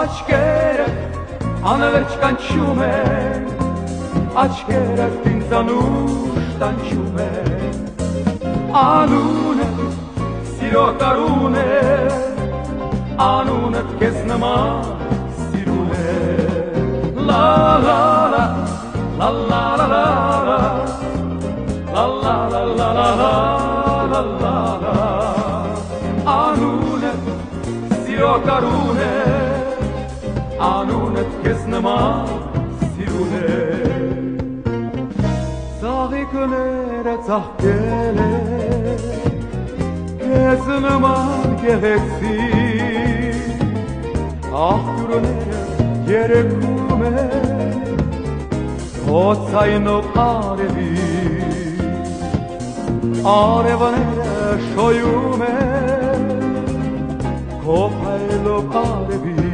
աչքերը անվերջ կանչում են, աչքերը ինձանուր տանջում են, անունը սիրո տարուն է, անունը քեզ նման սիրուն է, լա լա լա լա լա լա լա լա լա լա լա լա լա անունը սիրո տարուն է, անունը քեզ նման սիրուն է, ծաղիկները ծաղկել է քեզ նման գեղեցիկ, աղբյուրները երեքում է քո ցայնով արևի, արևները շոյում է քո փայլով արևի,